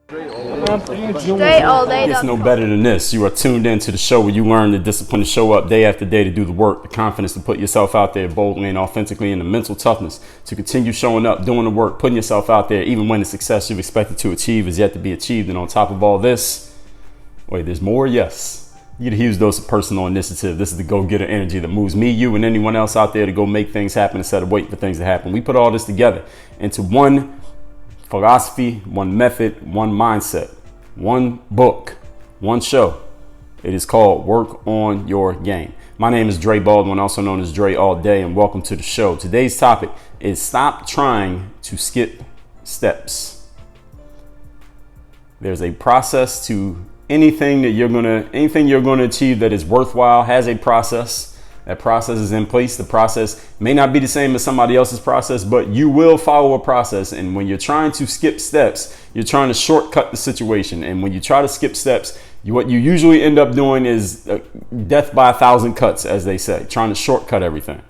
Straight all day. It's no better than this. You are tuned into the show where you learn the discipline to show up day after day to do the work, the confidence to put yourself out there boldly and authentically, and the mental toughness to continue showing up, doing the work, putting yourself out there even when the success you've expected to achieve is yet to be achieved. And on top of all this, wait, there's more? Yes. You get a huge dose of personal initiative. This is the go-getter energy that moves me, you, and anyone else out there to go make things happen instead of waiting for things to happen. We put all this together into one philosophy, one method, one mindset, one book, one show. It is called Work on Your Game. My name is Dre Baldwin, also known as Dre All Day, and welcome to the show. Today's topic is stop trying to skip steps. There's a process to anything you're gonna achieve that is worthwhile has a process. That process is in place. The process may not be the same as somebody else's process, but you will follow a process. And when you're trying to skip steps, you're trying to shortcut the situation. And when you try to skip steps, what you usually end up doing is death by 1,000 cuts, as they say, trying to shortcut everything.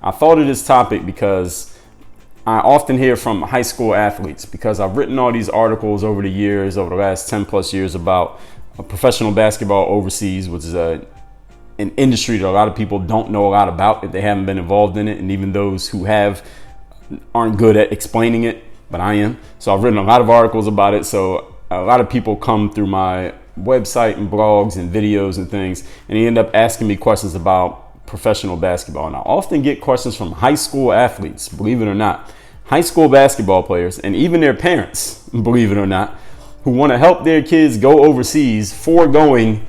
I thought of this topic because I often hear from high school athletes, because I've written all these articles over the years, over the last 10 plus years, about professional basketball overseas, which is an industry that a lot of people don't know a lot about if they haven't been involved in it. And even those who have aren't good at explaining it, but I am. So I've written a lot of articles about it. So a lot of people come through my website and blogs and videos and things, and they end up asking me questions about professional basketball. And I often get questions from high school athletes, believe it or not, high school basketball players, and even their parents, believe it or not, who want to help their kids go overseas, foregoing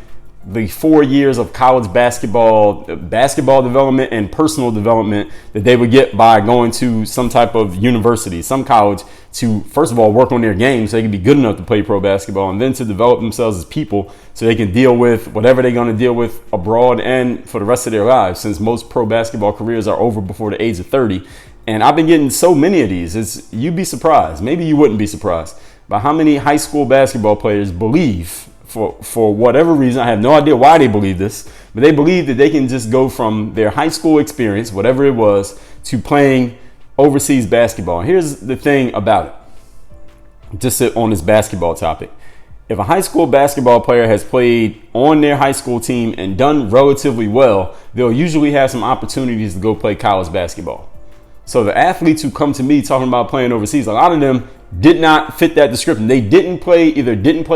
the 4 years of college basketball development and personal development that they would get by going to some type of university, some college, to first of all work on their game so they can be good enough to play pro basketball, and then to develop themselves as people so they can deal with whatever they're going to deal with abroad and for the rest of their lives, since most pro basketball careers are over before the age of 30. And I've been getting so many of these. You'd be surprised, maybe you wouldn't be surprised, by how many high school basketball players believe, for whatever reason, I have no idea why they believe this, but they believe that they can just go from their high school experience, whatever it was, to playing overseas basketball. And here's the thing about it, just on this basketball topic. If a high school basketball player has played on their high school team and done relatively well, they'll usually have some opportunities to go play college basketball. So the athletes who come to me talking about playing overseas, a lot of them did not fit that description. They didn't play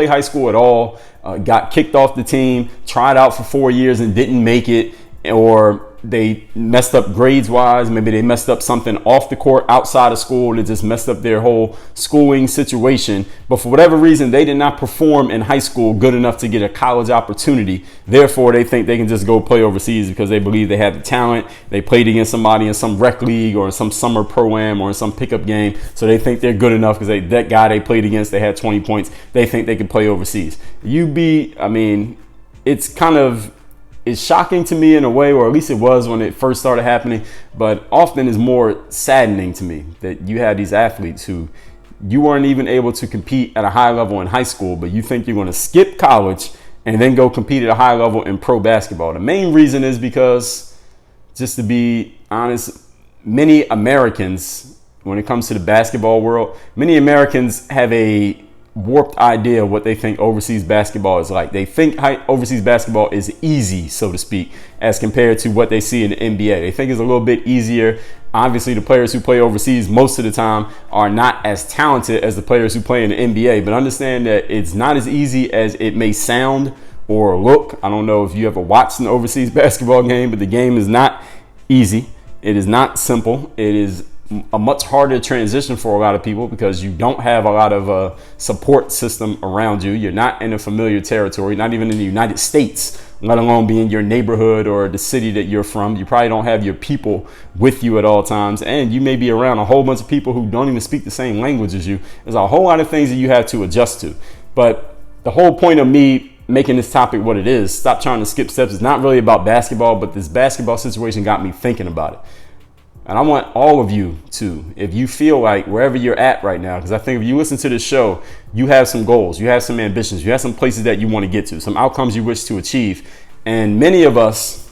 high school at all, got kicked off the team, tried out for 4 years and didn't make it, or they messed up grades wise. Maybe they messed up something off the court outside of school. They just messed up their whole schooling situation. But for whatever reason, they did not perform in high school good enough to get a college opportunity. Therefore, they think they can just go play overseas because they believe they have the talent. They played against somebody in some rec league or in some summer pro-am or in some pickup game. So they think they're good enough because that guy they played against, they had 20 points. They think they can play overseas. It's shocking to me in a way, or at least it was when it first started happening, but often is more saddening to me that you have these athletes who you weren't even able to compete at a high level in high school, but you think you're going to skip college and then go compete at a high level in pro basketball. The main reason is because, just to be honest, many Americans, when it comes to the basketball world, many Americans have a warped idea of what they think overseas basketball is like. They think overseas basketball is easy, so to speak, as compared to what they see in the NBA. They think it's a little bit easier. Obviously, the players who play overseas most of the time are not as talented as the players who play in the NBA, but understand that it's not as easy as it may sound or look. I don't know if you ever watched an overseas basketball game, but the game is not easy. It is not simple. It is a much harder transition for a lot of people because you don't have a lot of a support system around you. You're not in a familiar territory, not even in the United States, let alone be in your neighborhood or the city that you're from. You probably don't have your people with you at all times, and you may be around a whole bunch of people who don't even speak the same language as you. There's a whole lot of things that you have to adjust to. But the whole point of me making this topic what it is, stop trying to skip steps, is not really about basketball, but this basketball situation got me thinking about it. And I want all of you to, if you feel like wherever you're at right now, because I think if you listen to this show, you have some goals, you have some ambitions, you have some places that you want to get to, some outcomes you wish to achieve. And many of us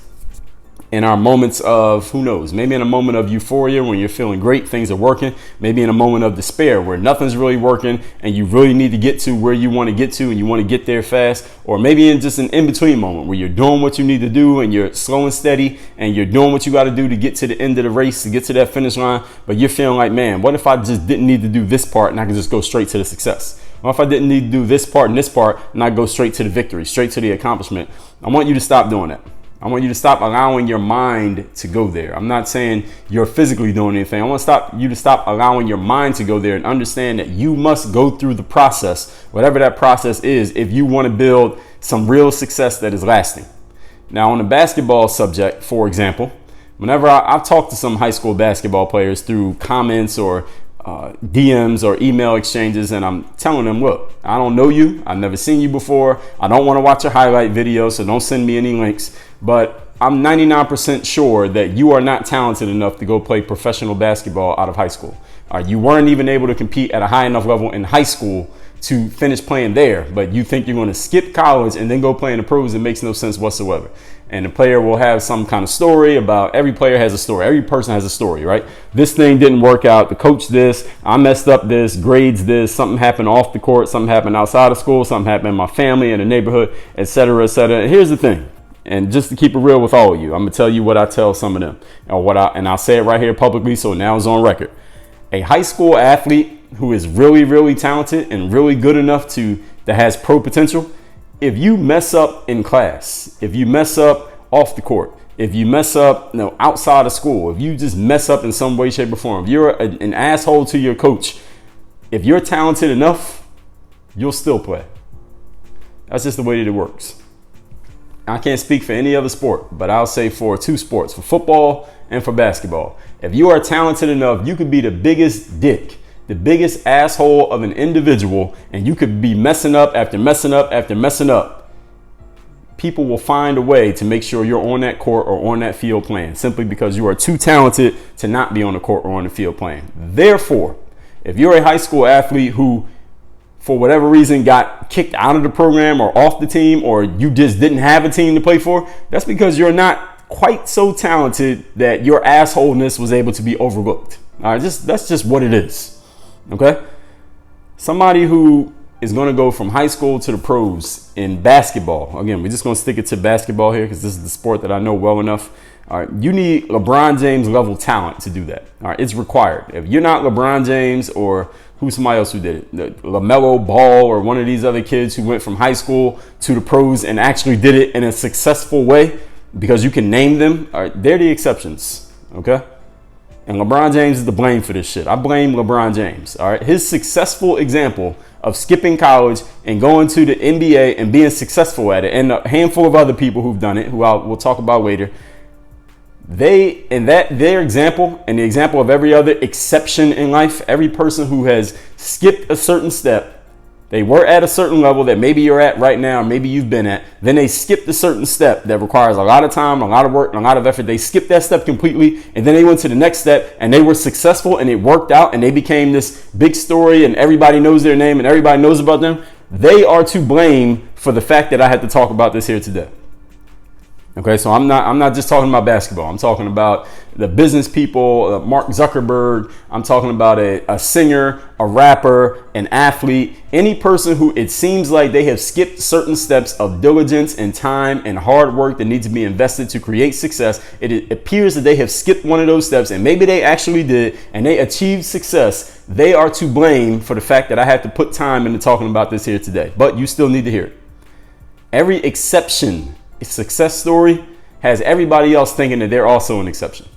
in our moments of, who knows, maybe in a moment of euphoria when you're feeling great, things are working, maybe in a moment of despair where nothing's really working and you really need to get to where you want to get to and you want to get there fast, or maybe in just an in-between moment where you're doing what you need to do and you're slow and steady and you're doing what you got to do to get to the end of the race, to get to that finish line, but you're feeling like, man, what if I just didn't need to do this part and I can just go straight to the success? What if I didn't need to do this part and this part and I go straight to the victory, straight to the accomplishment? I want you to stop doing that. I want you to stop allowing your mind to go there. I'm not saying you're physically doing anything. I want you to stop allowing your mind to go there and understand that you must go through the process, whatever that process is, if you want to build some real success that is lasting. Now, on the basketball subject, for example, whenever I've talked to some high school basketball players through comments or DMs or email exchanges, and I'm telling them, look, I don't know you. I've never seen you before. I don't want to watch your highlight video, so don't send me any links. But I'm 99% sure that you are not talented enough to go play professional basketball out of high school. You weren't even able to compete at a high enough level in high school to finish playing there, but you think you're going to skip college and then go play in the pros. It makes no sense whatsoever. And the player will have some kind of story about, every player has a story. Every person has a story, right? This thing didn't work out. The coach this, I messed up this, grades this, something happened off the court, something happened outside of school, something happened in my family, in the neighborhood, et cetera, et cetera. And here's the thing. And just to keep it real with all of you, I'm going to tell you what I tell some of them, and I'll say it right here publicly, so now it's on record. A high school athlete who is really, really talented and really good enough that has pro potential, if you mess up in class, if you mess up off the court, if you mess up outside of school, if you just mess up in some way, shape, or form, if you're an asshole to your coach, if you're talented enough, you'll still play. That's just the way that it works. I can't speak for any other sport, but I'll say for two sports, for football and for basketball. If you are talented enough, you could be the biggest dick, the biggest asshole of an individual, and you could be messing up after messing up after messing up. People will find a way to make sure you're on that court or on that field playing, simply because you are too talented to not be on the court or on the field playing. Therefore, if you're a high school athlete who, for whatever reason, got kicked out of the program or off the team, or you just didn't have a team to play for, that's because you're not quite so talented that your assholeness was able to be overlooked. All right, that's just what it is. Okay? Somebody who is going to go from high school to the pros in basketball. Again, we're just going to stick it to basketball here because this is the sport that I know well enough. All right, you need LeBron James level talent to do that. All right, it's required. If you're not LeBron James, or who's somebody else who did it, LaMelo Ball, or one of these other kids who went from high school to the pros and actually did it in a successful way, because you can name them, all right, they're the exceptions. Okay? And LeBron James is to blame for this shit. I blame LeBron James. All right. His successful example of skipping college and going to the NBA and being successful at it, and a handful of other people who've done it, who we'll talk about later, their example and the example of every other exception in life, every person who has skipped a certain step, they were at a certain level that maybe you're at right now, or maybe you've been at, then they skipped a certain step that requires a lot of time, a lot of work, and a lot of effort. They skipped that step completely, and then they went to the next step, and they were successful, and it worked out, and they became this big story, and everybody knows their name, and everybody knows about them. They are to blame for the fact that I had to talk about this here today. Okay, so I'm not just talking about basketball. I'm talking about the business people, Mark Zuckerberg. I'm talking about a singer, a rapper, an athlete, any person who it seems like they have skipped certain steps of diligence and time and hard work that need to be invested to create success. It appears that they have skipped one of those steps, and maybe they actually did, and they achieved success. They are to blame for the fact that I had to put time into talking about this here today, but you still need to hear it. Every exception, success story, has everybody else thinking that they're also an exception.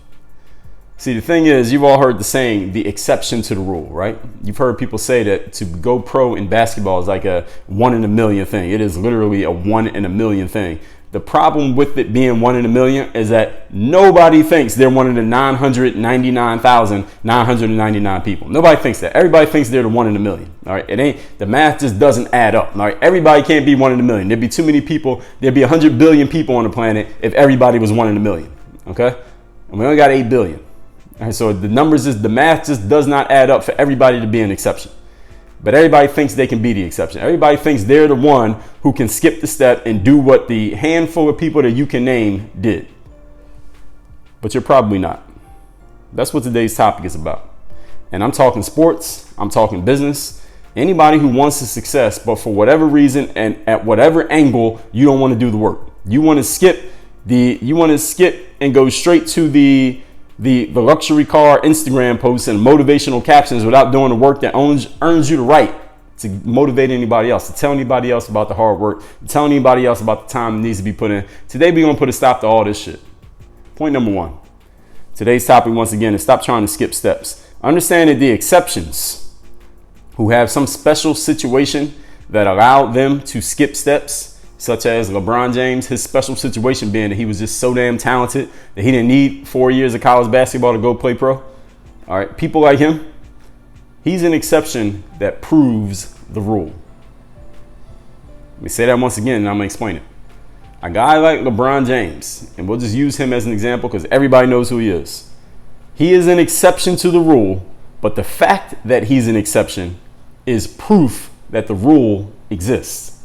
See, the thing is, you've all heard the saying, the exception to the rule, right? You've heard people say that to go pro in basketball is like a 1 in a million thing. It is literally a 1 in a million thing. The problem with it being 1 in a million is that nobody thinks they're one of the 999,999 people. Nobody thinks that. Everybody thinks they're the 1 in a million. All right. It ain't, the math just doesn't add up. All right. Everybody can't be 1 in a million. There'd be too many people. There'd be 100 billion people on the planet if everybody was 1 in a million. Okay. And we only got 8 billion. All right. So the math just does not add up for everybody to be an exception. But everybody thinks they can be the exception. Everybody thinks they're the one who can skip the step and do what the handful of people that you can name did. but you're probably not. That's what today's topic is about. And I'm talking sports, I'm talking business, anybody who wants the success, but for whatever reason and at whatever angle, you don't want to do the work. You want to skip and go straight to the luxury car Instagram posts and motivational captions without doing the work that earns you the right to motivate anybody else, to tell anybody else about the hard work, to tell anybody else about the time that needs to be put in. Today, we're going to put a stop to all this shit. Point number one. Today's topic, once again, is stop trying to skip steps. Understand that the exceptions who have some special situation that allowed them to skip steps, such as LeBron James, his special situation being that he was just so damn talented that he didn't need 4 years of college basketball to go play pro. All right, people like him, he's an exception that proves the rule. Let me say that once again, and I'm gonna explain it. A guy like LeBron James, and we'll just use him as an example because everybody knows who he is. He is an exception to the rule, but the fact that he's an exception is proof that the rule exists.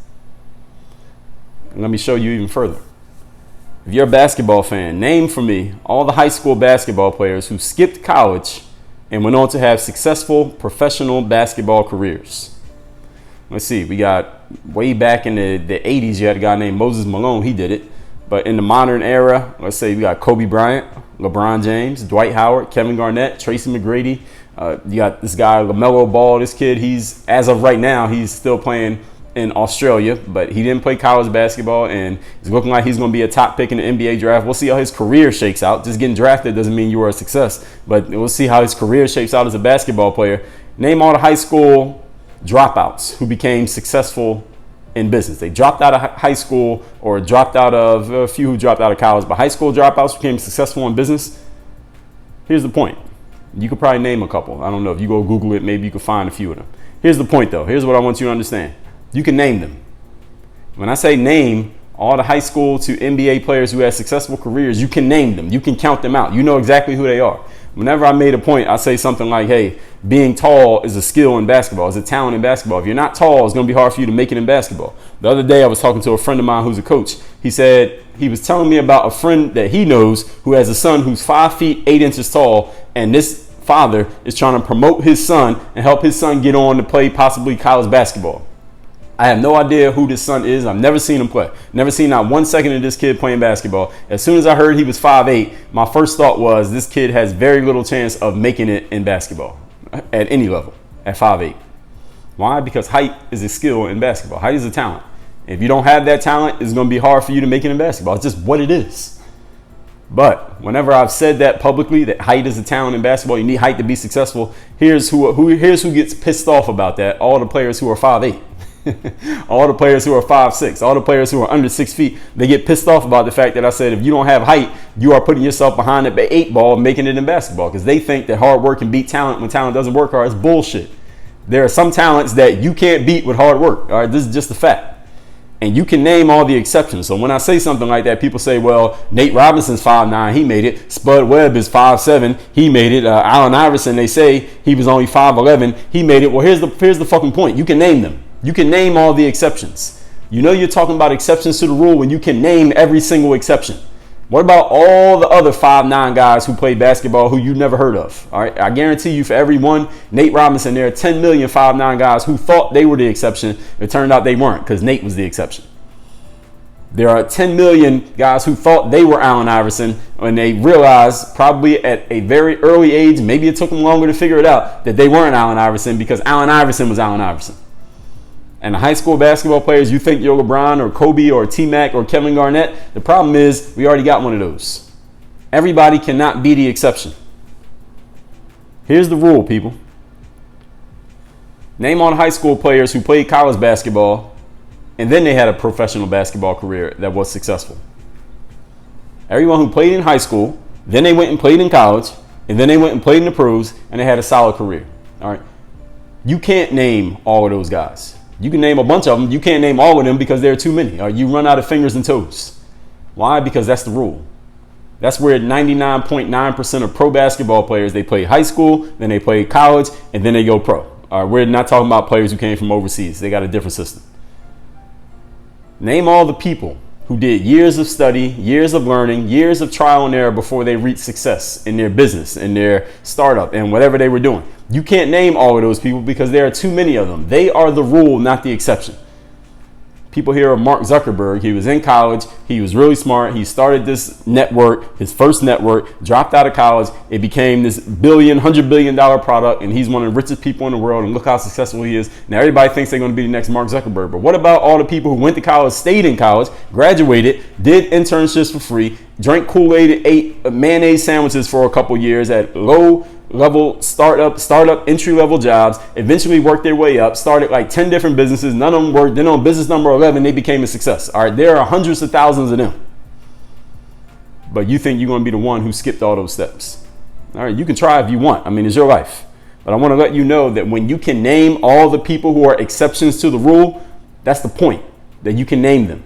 And let me show you even further. If you're a basketball fan, name for me all the high school basketball players who skipped college and went on to have successful professional basketball careers. Let's see, we got way back in the 80s, you had a guy named Moses Malone, he did it. But in the modern era, let's say we got Kobe Bryant, LeBron James, Dwight Howard, Kevin Garnett, Tracy McGrady. You got this guy, LaMelo Ball, this kid, he's, as of right now, he's still playing in Australia, but he didn't play college basketball, and he's looking like he's going to be a top pick in the NBA draft. We'll see how his career shakes out. Just getting drafted doesn't mean you are a success, but we'll see how his career shapes out as a basketball player. Name all the high school dropouts who became successful in business. They dropped out of high school or dropped out of a few who dropped out of college, but high school dropouts became successful in business. Here's the point. You could probably name a couple. I don't know. If you go Google it, maybe you could find a few of them. Here's the point, though. Here's what I want you to understand. You can name them. When I say name all the high school to NBA players who had successful careers, you can name them. You can count them out. You know exactly who they are. Whenever I made a point, I say something like, hey, being tall is a skill in basketball, is a talent in basketball. If you're not tall, it's going to be hard for you to make it in basketball. The other day, I was talking to a friend of mine who's a coach. He said he was telling me about a friend that he knows who has a son who's 5 feet 8 inches tall, and this father is trying to promote his son and help his son get on to play possibly college basketball. I have no idea who this son is. I've never seen him play. Never seen not 1 second of this kid playing basketball. As soon as I heard he was 5'8", my first thought was this kid has very little chance of making it in basketball at any level at 5'8". Why? Because height is a skill in basketball. Height is a talent. If you don't have that talent, it's going to be hard for you to make it in basketball. It's just what it is. But whenever I've said that publicly, that height is a talent in basketball, you need height to be successful. Here's who gets pissed off about that. All the players who are 5'8". All the players who are 5'6", all the players who are under 6 feet, they get pissed off about the fact that I said if you don't have height, you are putting yourself behind the 8 ball and making it in basketball, because they think that hard work can beat talent when talent doesn't work hard. It's bullshit. There are some talents that you can't beat with hard work. All right, this is just a fact. And you can name all the exceptions. So when I say something like that, people say, well, Nate Robinson's 5'9", he made it. Spud Webb is 5'7", he made it. Allen Iverson, they say he was only 5'11", he made it. Well, here's the fucking point. You can name them. You can name all the exceptions. You know you're talking about exceptions to the rule when you can name every single exception. What about all the other 5'9" guys who played basketball who you never heard of? All right, I guarantee you for every one Nate Robinson, there are 10 million 5'9" guys who thought they were the exception. It turned out they weren't, because Nate was the exception. There are 10 million guys who thought they were Allen Iverson when they realized, probably at a very early age, maybe it took them longer to figure it out, that they weren't Allen Iverson, because Allen Iverson was Allen Iverson. And the high school basketball players, you think you're LeBron or Kobe or T-Mac or Kevin Garnett. The problem is we already got one of those. Everybody cannot be the exception. Here's the rule, people. Name all the high school players who played college basketball and then they had a professional basketball career that was successful. Everyone who played in high school, then they went and played in college, and then they went and played in the pros, and they had a solid career. All right. You can't name all of those guys. You can name a bunch of them. You can't name all of them because there are too many. Or you run out of fingers and toes. Why? Because that's the rule. That's where 99.9% of pro basketball players, they play high school, then they play college, and then they go pro. All right, we're not talking about players who came from overseas. They got a different system. Name all the people who did years of study, years of learning, years of trial and error before they reached success in their business, in their startup, and whatever they were doing. You can't name all of those people because there are too many of them. They are the rule, not the exception. People hear of Mark Zuckerberg. He was in college. He was really smart. He started this network, his first network, dropped out of college. It became this $100 billion product, and he's one of the richest people in the world. And look how successful he is. Now everybody thinks they're going to be the next Mark Zuckerberg. But what about all the people who went to college, stayed in college, graduated, did internships for free, drank Kool-Aid, ate mayonnaise sandwiches for a couple years at low-level startup entry-level jobs, eventually worked their way up, started like 10 different businesses. None of them worked. Then on business number 11, they became a success. All right, there are hundreds of thousands of them. But you think you're going to be the one who skipped all those steps. All right, you can try if you want. I mean, it's your life. But I want to let you know that when you can name all the people who are exceptions to the rule, that's the point, that you can name them.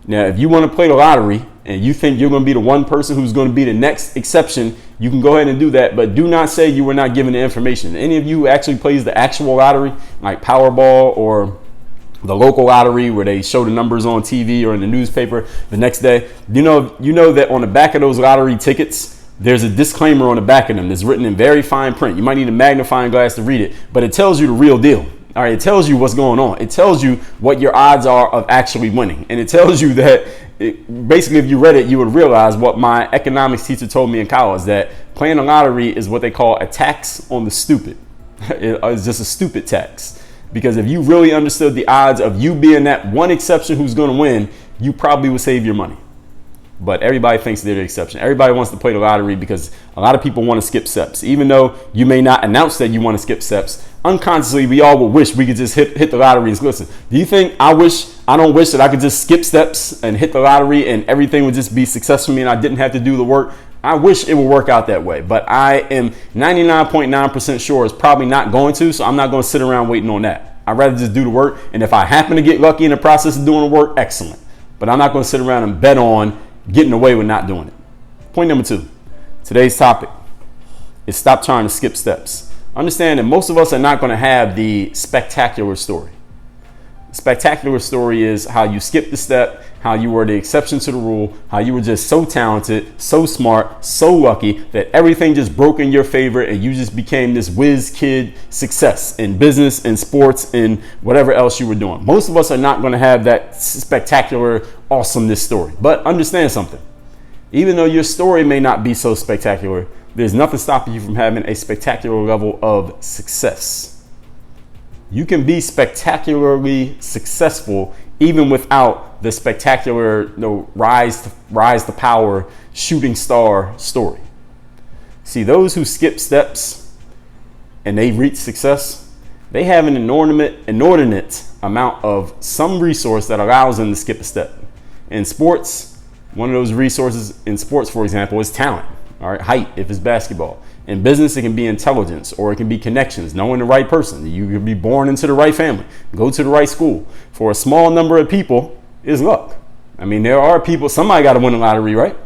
Now, if you want to play the lottery and you think you're going to be the one person who's going to be the next exception, you can go ahead and do that. But do not say you were not given the information. Any of you who actually plays the actual lottery, like Powerball or the local lottery where they show the numbers on TV or in the newspaper the next day, you know that on the back of those lottery tickets, there's a disclaimer on the back of them that's written in very fine print. You might need a magnifying glass to read it, but it tells you the real deal. All right, it tells you what's going on. It tells you what your odds are of actually winning. And it tells you that basically, if you read it, you would realize what my economics teacher told me in college, that playing the lottery is what they call a tax on the stupid. It's just a stupid tax. Because if you really understood the odds of you being that one exception who's going to win, you probably would save your money. But everybody thinks they're the exception. Everybody wants to play the lottery because a lot of people want to skip steps. Even though you may not announce that you want to skip steps, unconsciously, we all would wish we could just hit the lottery and listen. Do you think I don't wish that I could just skip steps and hit the lottery and everything would just be success for me and I didn't have to do the work? I wish it would work out that way, but I am 99.9% sure it's probably not going to, so I'm not going to sit around waiting on that. I'd rather just do the work, and if I happen to get lucky in the process of doing the work, excellent. But I'm not going to sit around and bet on getting away with not doing it. Point number 2, today's topic is stop trying to skip steps. Understand that most of us are not going to have the spectacular story. The spectacular story is how you skipped the step, how you were the exception to the rule, how you were just so talented, so smart, so lucky that everything just broke in your favor and you just became this whiz kid success in business, in sports, in whatever else you were doing. Most of us are not going to have that spectacular awesomeness story. But understand something. Even though your story may not be so spectacular, there's nothing stopping you from having a spectacular level of success. You can be spectacularly successful even without the spectacular rise to power shooting star story. See, those who skip steps and they reach success, they have an inordinate amount of some resource that allows them to skip a step. In sports, one of those resources in sports, for example, is talent. All right, height, if it's basketball. In business, it can be intelligence or it can be connections, knowing the right person. You can be born into the right family, go to the right school. For a small number of people, is luck. I mean, there are people, somebody got to win the lottery, right?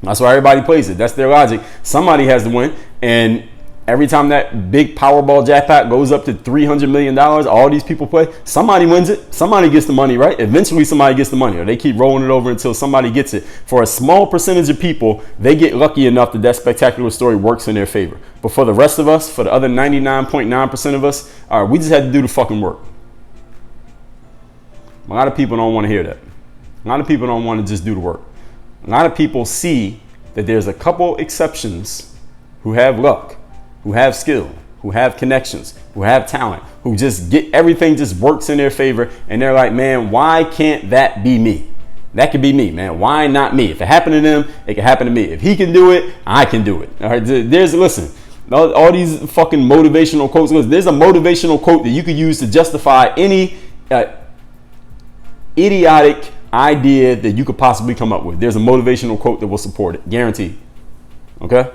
That's why everybody plays it. That's their logic. Somebody has to win. And every time that big Powerball jackpot goes up to $300 million, all these people play, somebody wins it. Somebody gets the money, right? Eventually somebody gets the money, or they keep rolling it over until somebody gets it. For a small percentage of people, they get lucky enough that spectacular story works in their favor. But for the rest of us, for the other 99.9% of us, all right, we just had to do the fucking work. A lot of people don't want to hear that. A lot of people don't want to just do the work. A lot of people see that there's a couple exceptions who have luck, who have skill, who have connections, who have talent, who just get everything just works in their favor. And they're like, man, why can't that be me? That could be me, man. Why not me? If it happened to them, it can happen to me. If he can do it, I can do it. All right. Listen, all these fucking motivational quotes. Listen, there's a motivational quote that you could use to justify any idiotic idea that you could possibly come up with. There's a motivational quote that will support it. Guaranteed. Okay.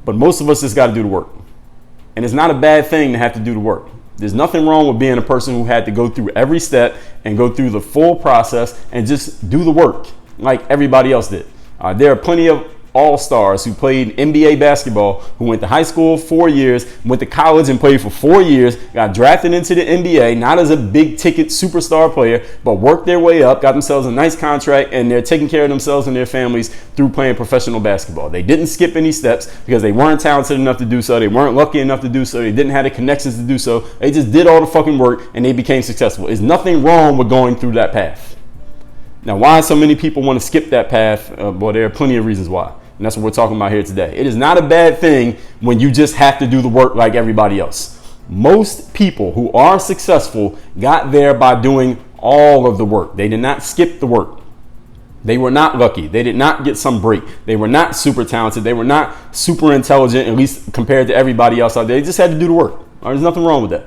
But most of us just got to do the work. And it's not a bad thing to have to do the work. There's nothing wrong with being a person who had to go through every step and go through the full process and just do the work like everybody else did. There are plenty of all-stars who played NBA basketball, who went to high school 4 years, went to college and played for 4 years, got drafted into the NBA, not as a big ticket superstar player, but worked their way up, got themselves a nice contract, and they're taking care of themselves and their families through playing professional basketball. They didn't skip any steps because they weren't talented enough to do so. They weren't lucky enough to do so. They didn't have the connections to do so. They just did all the fucking work and they became successful. There's nothing wrong with going through that path. Now, why so many people want to skip that path? Well, there are plenty of reasons why. And that's what we're talking about here today. It is not a bad thing when you just have to do the work like everybody else. Most people who are successful got there by doing all of the work. They did not skip the work. They were not lucky. They did not get some break. They were not super talented. They were not super intelligent, at least compared to everybody else out there. They just had to do the work. There's nothing wrong with that.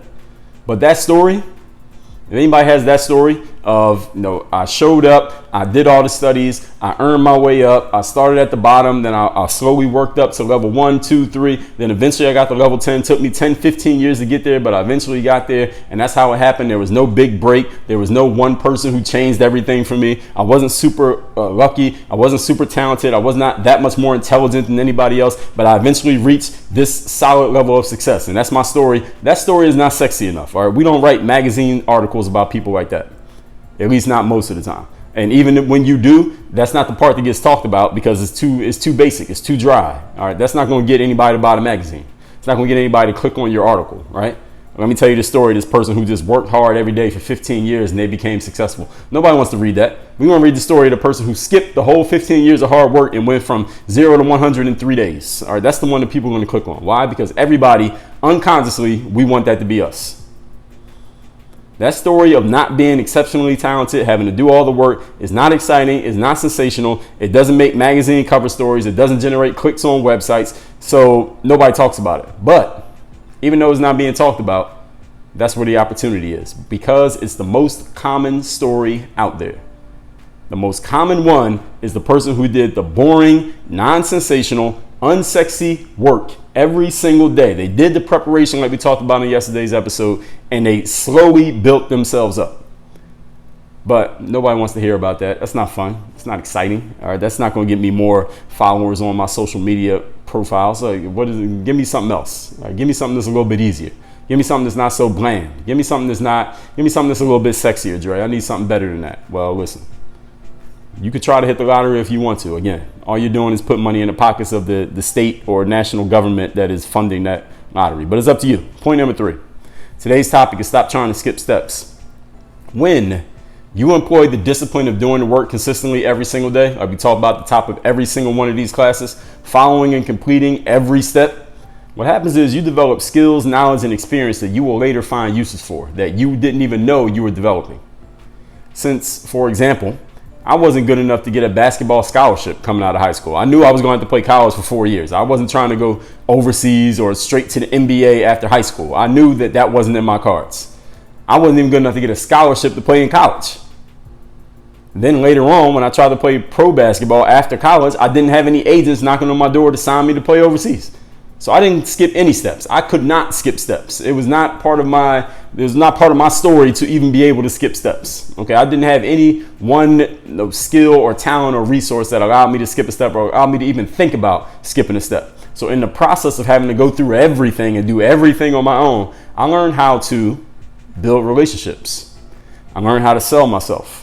But that story, if anybody has that story of, I showed up, I did all the studies, I earned my way up, I started at the bottom, then I slowly worked up to level 1, 2, 3, then eventually I got to level 10. It took me 10, 15 years to get there, but I eventually got there, and that's how it happened. There was no big break. There was no one person who changed everything for me. I wasn't super lucky. I wasn't super talented. I was not that much more intelligent than anybody else, but I eventually reached this solid level of success, and that's my story. That story is not sexy enough, all right? We don't write magazine articles about people like that. At least not most of the time. And even when you do, that's not the part that gets talked about because it's too basic. It's too dry. All right. That's not going to get anybody to buy the magazine. It's not going to get anybody to click on your article. Right. Let me tell you the story of this person who just worked hard every day for 15 years and they became successful. Nobody wants to read that. We want to read the story of the person who skipped the whole 15 years of hard work and went from 0 to 100 in 3 days. All right. That's the one that people are going to click on. Why? Because everybody unconsciously, we want that to be us. That story of not being exceptionally talented, having to do all the work, is not exciting, is not sensational. It doesn't make magazine cover stories. It doesn't generate clicks on websites. So nobody talks about it. But even though it's not being talked about, that's where the opportunity is, because it's the most common story out there. The most common one is the person who did the boring, non-sensational, unsexy work every single day. They did the preparation like we talked about in yesterday's episode, and they slowly built themselves up. But nobody wants to hear about that. That's not fun. It's not exciting. All right, that's not going to get me more followers on my social media profile. So what is it? Give me something else. All right, give me something that's a little bit easier. Give me something that's not so bland. Give me something that's a little bit sexier, Dre. I need something better than that. Well, listen. You could try to hit the lottery if you want to. Again, all you're doing is putting money in the pockets of the state or national government that is funding that lottery. But it's up to you. Point number 3. Today's topic is stop trying to skip steps. When you employ the discipline of doing the work consistently every single day, like we talk about at the top of every single one of these classes, following and completing every step, what happens is you develop skills, knowledge, and experience that you will later find uses for that you didn't even know you were developing. Since, for example, I wasn't good enough to get a basketball scholarship coming out of high school. I knew I was going to have to play college for 4 years. I wasn't trying to go overseas or straight to the NBA after high school. I knew that wasn't in my cards. I wasn't even good enough to get a scholarship to play in college. Then later on, when I tried to play pro basketball after college, I didn't have any agents knocking on my door to sign me to play overseas. So I didn't skip any steps. I could not skip steps. It was not part of my story to even be able to skip steps. Okay, I didn't have any one skill or talent or resource that allowed me to skip a step or allowed me to even think about skipping a step. So in the process of having to go through everything and do everything on my own, I learned how to build relationships. I learned how to sell myself.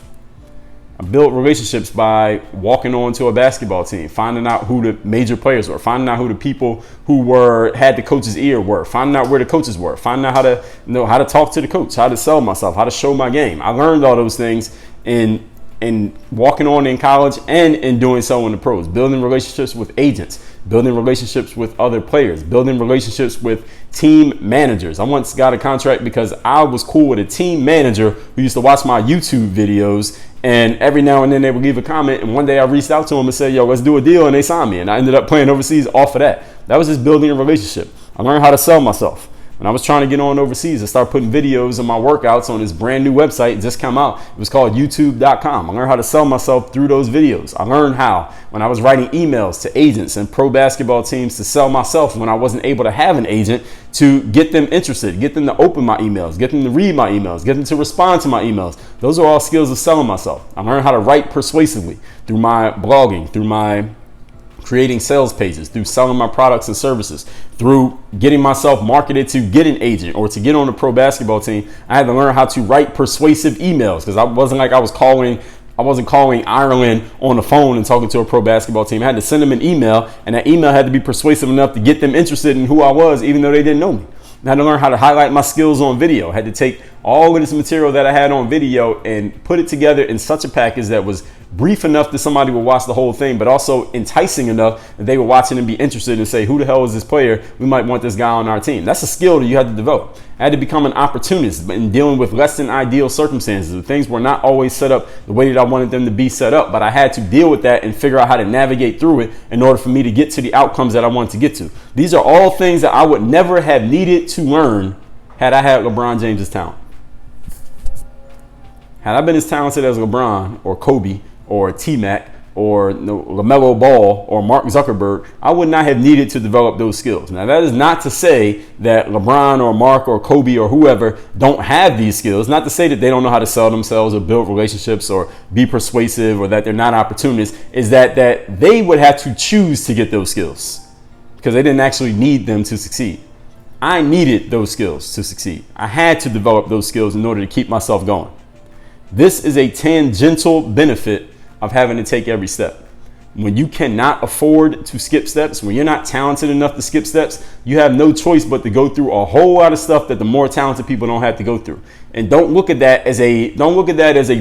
I built relationships by walking on to a basketball team, finding out who the major players were, finding out who the people who had the coach's ear were, finding out where the coaches were, finding out how to talk to the coach, how to sell myself, how to show my game. I learned all those things in walking on in college and in doing so in the pros, building relationships with agents, building relationships with other players, building relationships with team managers. I once got a contract because I was cool with a team manager who used to watch my YouTube videos, and every now and then they would leave a comment, and one day I reached out to them and said, yo, let's do a deal, and they signed me, and I ended up playing overseas off of that. That was just building a relationship. I learned how to sell myself. When I was trying to get on overseas, I started putting videos of my workouts on this brand new website. It just came out. It was called youtube.com. I learned how to sell myself through those videos. I learned how, when I was writing emails to agents and pro basketball teams, to sell myself when I wasn't able to have an agent, to get them interested, get them to open my emails, get them to read my emails, get them to respond to my emails. Those are all skills of selling myself. I learned how to write persuasively through my blogging, through my creating sales pages, through selling my products and services, through getting myself marketed to get an agent or to get on a pro basketball team. I had to learn how to write persuasive emails, because I wasn't calling Ireland on the phone and talking to a pro basketball team. I had to send them an email, and that email had to be persuasive enough to get them interested in who I was, even though they didn't know me. I had to learn how to highlight my skills on video. I had to take all of this material that I had on video and put it together in such a package that was brief enough that somebody would watch the whole thing, but also enticing enough that they would watch it and be interested and say, who the hell is this player? We might want this guy on our team. That's a skill that you had to develop. I had to become an opportunist in dealing with less than ideal circumstances. Things were not always set up the way that I wanted them to be set up, but I had to deal with that and figure out how to navigate through it in order for me to get to the outcomes that I wanted to get to. These are all things that I would never have needed to learn had I had LeBron James's talent. Had I been as talented as LeBron or Kobe or T-Mac or LaMelo Ball or Mark Zuckerberg, I would not have needed to develop those skills. Now, that is not to say that LeBron or Mark or Kobe or whoever don't have these skills. Not to say that they don't know how to sell themselves or build relationships or be persuasive or that they're not opportunists. Is that they would have to choose to get those skills because they didn't actually need them to succeed. I needed those skills to succeed. I had to develop those skills in order to keep myself going. This is a tangential benefit of having to take every step. When you cannot afford to skip steps, when you're not talented enough to skip steps, you have no choice but to go through a whole lot of stuff that the more talented people don't have to go through. And don't look at that as a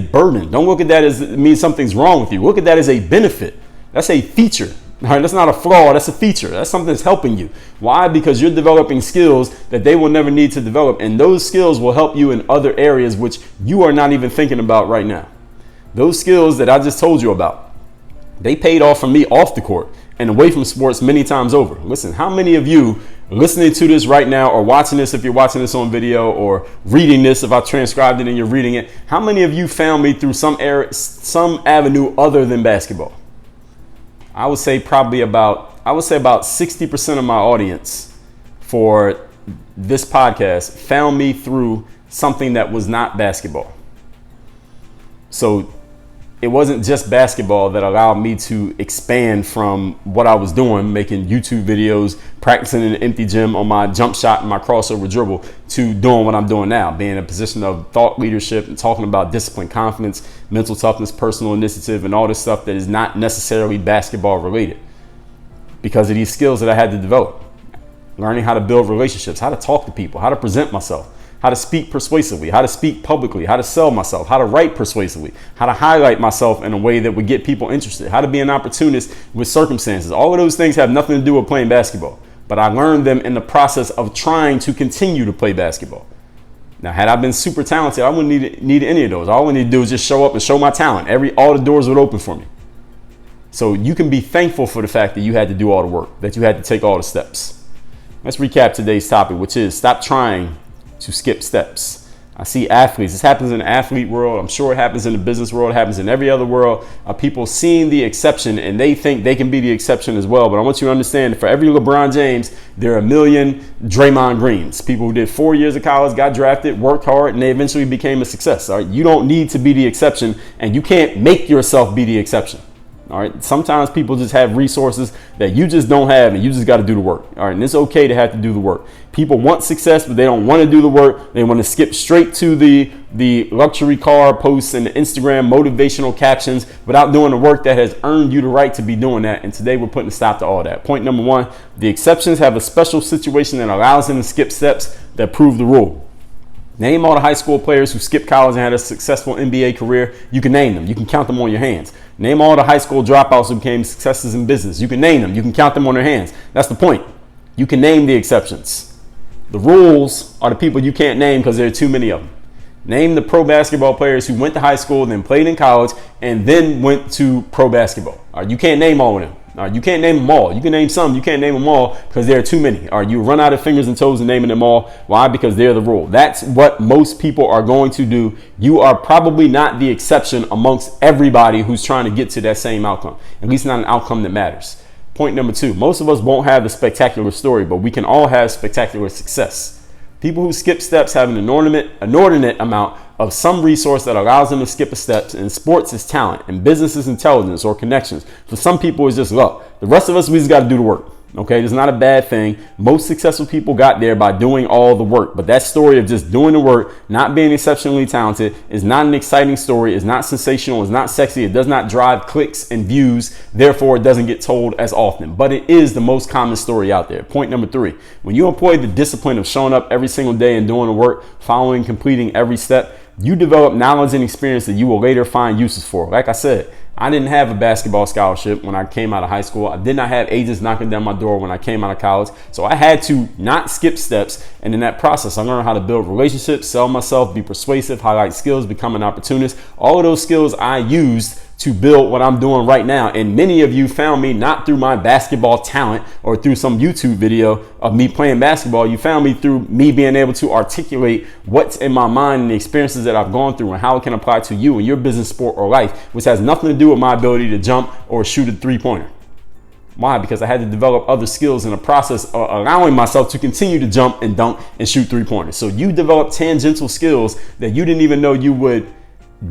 burden. Don't look at that as it means something's wrong with you. Look at that as a benefit. That's a feature. All right, that's not a flaw, that's a feature. That's something that's helping you. Why? Because you're developing skills that they will never need to develop. And those skills will help you in other areas which you are not even thinking about right now. Those skills that I just told you about, they paid off for me off the court and away from sports many times over. Listen, how many of you listening to this right now or watching this if you're watching this on video or reading this if I transcribed it and you're reading it, how many of you found me through some avenue other than basketball? I would say about 60% of my audience for this podcast found me through something that was not basketball. So it wasn't just basketball that allowed me to expand from what I was doing, making YouTube videos, practicing in an empty gym on my jump shot and my crossover dribble, to doing what I'm doing now, being in a position of thought leadership and talking about discipline, confidence, mental toughness, personal initiative, and all this stuff that is not necessarily basketball related because of these skills that I had to develop. Learning how to build relationships, how to talk to people, how to present myself, how to speak persuasively, how to speak publicly, how to sell myself, how to write persuasively, how to highlight myself in a way that would get people interested, how to be an opportunist with circumstances. All of those things have nothing to do with playing basketball, but I learned them in the process of trying to continue to play basketball. Now, had I been super talented, I wouldn't need any of those. All I need to do is just show up and show my talent. All the doors would open for me. So you can be thankful for the fact that you had to do all the work, that you had to take all the steps. Let's recap today's topic, which is stop trying to skip steps. I see athletes. This happens in the athlete world. I'm sure it happens in the business world. It happens in every other world. People seeing the exception and they think they can be the exception as well. But I want you to understand that for every LeBron James, there are a million Draymond Greens. People who did 4 years of college, got drafted, worked hard, and they eventually became a success. All right? You don't need to be the exception, and you can't make yourself be the exception. All right. Sometimes people just have resources that you just don't have, and you just got to do the work. All right. And it's okay to have to do the work. People want success, but they don't want to do the work. They want to skip straight to the luxury car posts and the Instagram motivational captions without doing the work that has earned you the right to be doing that. And today we're putting a stop to all that. Point number one, the exceptions have a special situation that allows them to skip steps that prove the rule. Name all the high school players who skipped college and had a successful NBA career. You can name them. You can count them on your hands. Name all the high school dropouts who became successes in business. You can name them. You can count them on their hands. That's the point. You can name the exceptions. The rules are the people you can't name because there are too many of them. Name the pro basketball players who went to high school, then played in college, and then went to pro basketball. All right, you can't name all of them. All right, you can't name them all. You can name some. You can't name them all because there are too many. All right, you run out of fingers and toes in naming them all. Why? Because they're the rule. That's what most people are going to do. You are probably not the exception amongst everybody who's trying to get to that same outcome, at least not an outcome that matters. Point number two, most of us won't have the spectacular story, but we can all have spectacular success. People who skip steps have an inordinate amount of some resource that allows them to skip a step. In sports, it's talent. In business, is intelligence or connections. For some people, it's just luck. The rest of us, we just got to do the work. Okay, it's not a bad thing. Most successful people got there by doing all the work. But that story of just doing the work, not being exceptionally talented, is not an exciting story. It's not sensational. It's not sexy. It does not drive clicks and views. Therefore, it doesn't get told as often. But it is the most common story out there. Point number 3. When you employ the discipline of showing up every single day and doing the work, following, completing every step, you develop knowledge and experience that you will later find uses for. Like I said, I didn't have a basketball scholarship when I came out of high school. I did not have agents knocking down my door when I came out of college. So I had to not skip steps. And in that process, I learned how to build relationships, sell myself, be persuasive, highlight skills, become an opportunist. All of those skills I used to build what I'm doing right now. And many of you found me not through my basketball talent or through some YouTube video of me playing basketball. You found me through me being able to articulate what's in my mind and the experiences that I've gone through and how it can apply to you in your business, sport, or life, which has nothing to do with my ability to jump or shoot a 3-pointer. Why? Because I had to develop other skills in the process of allowing myself to continue to jump and dunk and shoot 3-pointers. So you develop tangential skills that you didn't even know you would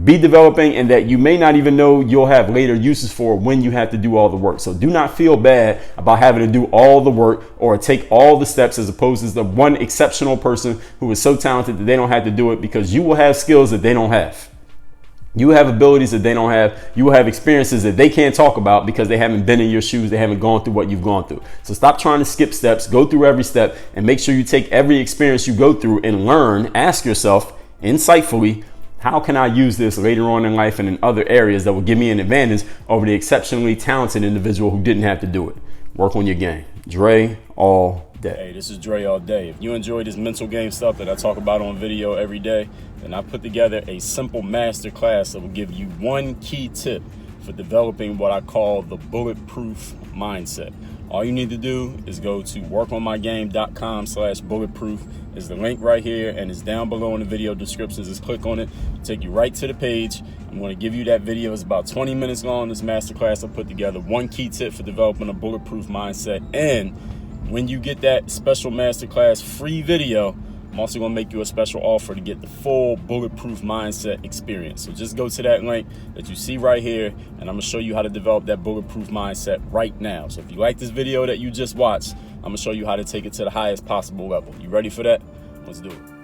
be developing and that you may not even know you'll have later uses for when you have to do all the work. So do not feel bad about having to do all the work or take all the steps as opposed to the one exceptional person who is so talented that they don't have to do it, because you will have skills that they don't have. You have abilities that they don't have. You will have experiences that they can't talk about because they haven't been in your shoes. They haven't gone through what you've gone through. So stop trying to skip steps. Go through every step and make sure you take every experience you go through and learn. Ask yourself insightfully, how can I use this later on in life and in other areas that will give me an advantage over the exceptionally talented individual who didn't have to do it? Work on your game. Dre all day. Hey, this is Dre all day. If you enjoy this mental game stuff that I talk about on video every day, then I put together a simple master class that will give you one key tip for developing what I call the bulletproof mindset. All you need to do is go to workonmygame.com/bulletproof. Is the link right here, and it's down below in the video descriptions. Just click on it, take you right to the page. I'm going to give you that video. It's about 20 minutes long. This masterclass I put together. One key tip for developing a bulletproof mindset. And when you get that special masterclass free video, I'm also going to make you a special offer to get the full bulletproof mindset experience. So just go to that link that you see right here, and I'm going to show you how to develop that bulletproof mindset right now. So if you like this video that you just watched, I'm going to show you how to take it to the highest possible level. You ready for that? Let's do it.